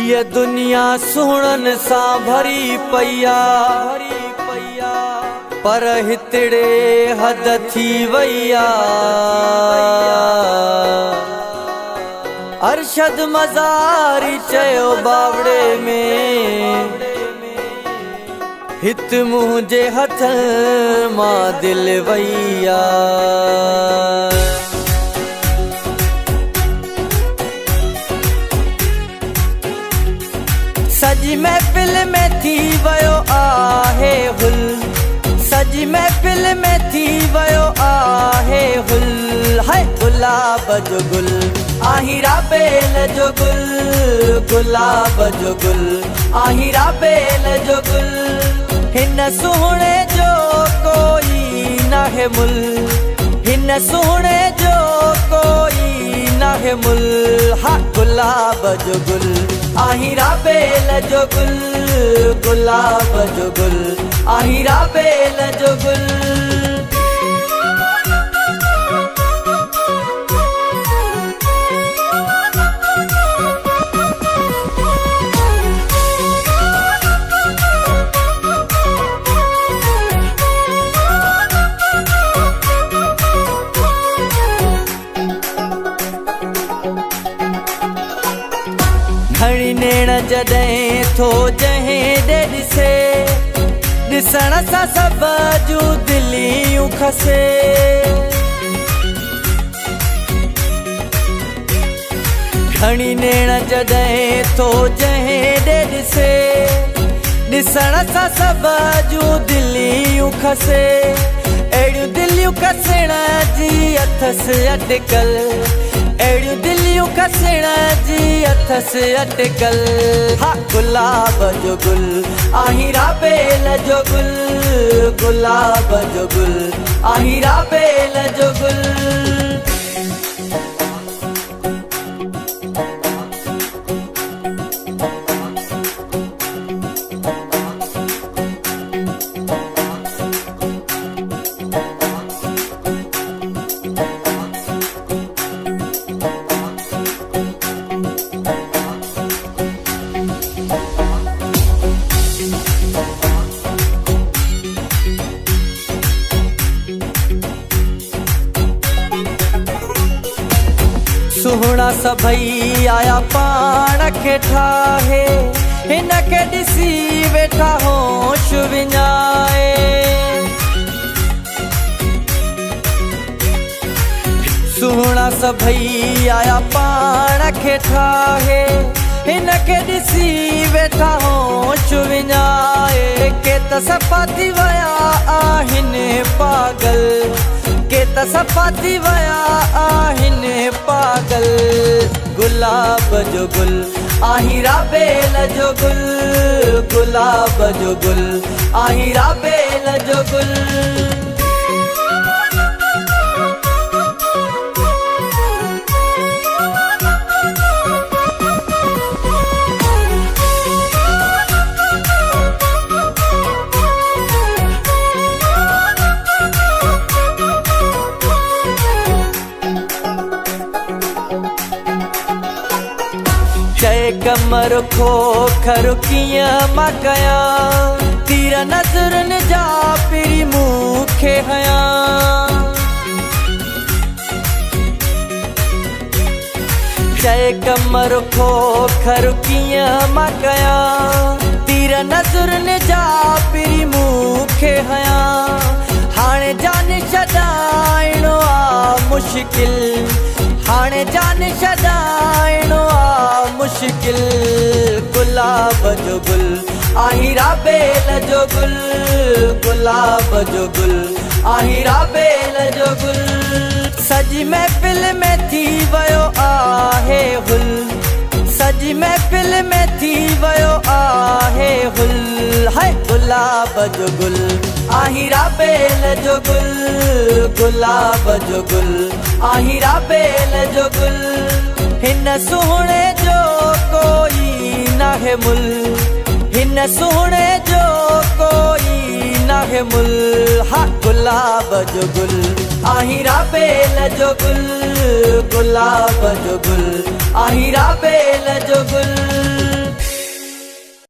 ये दुनिया सुणन सा भरी पैया पर हितड़े हद थी वैया। अरशद मज़ारी चयो बावड़े में हित मुझे हथ मां दिल वैया। सजी महफिल में थी वयो आहे हुल, सजी महफिल में थी वयो आहे हुल। हाय गुलाब जो गुल आहिरा बेल जो गुल, गुलाब जो गुल आहिरा बेल जो गुल। हिन सुहणे जो कोई ना है मुल, हिन सुहणे जो कोई ना है मुल। हा गुलाब जो गुल आहिरा बेल जो गुल, गुलाब जो गुल आहिरा बेल जो गुल। घणी नेण जॾहिं थो जंहिं ॾे ॾिसे, ॾिसण सां सभ जूं दिलियूं खसे। घणी नेण जॾहिं थो जंहिं ॾे ॾिसे, ॾिसण सां सभ जूं दिलियूं खसे। अहिड़ियूं दिलियूं खसण जी अथसि अटकल, अहिड़ियूं दिलियूं खसण जी अथसि अटकल। हा गुलाब जो गुल आहिरा बेल जो गुल, गुलाब जो गुल आहिरा बेल जो गुल। सुहणा सभई आया पाण खे ठाहे, हिन खे ॾिसी वेठा होश विञाए। सुहणा सभई आया पाण खे ठाहे, हिन खे ॾिसी वेठा होश विञाए। के त सफ़ा थी विया आहिनि पागल, के त सफ़ा थी विया आहिनि पागल। गुलाब जो गुल आहिरा बेल जो गुल, गुलाब जो गुल आहिरा बेल जो गुल। चए कमर खोखर कीअं मां कयां, तीर नज़रनि जा पिरी मूंखे हयां। चए कमर खोखर कीअं मां कयां, तीर नज़रनि जा पिरी मूंखे हयां। हाणे जान छॾाइणो आ मुश्किल, हाणे जान छॾाइणो आ मुश्किल। गुलाब जो गुल आहिरा बेल जो गुल, गुलाब जो गुल आहिरा बेल जो गुल। सजी महफिल में थी वयो आहे हुल, सजी महफिल में थी वयो आहे हुल। हाय गुलाब जो गुल आहिरा बेल जो गुल, गुलाब जो गुल आहिरा बेल जो गुल। हिन सुहणे जो कोई ना है मुल, हिन सुहणे जो कोई नाहे मुल, हा गुलाब जो गुल आहिरा बेल जो गुल, गुलाब जो गुल आहिरा बेल जो गुल।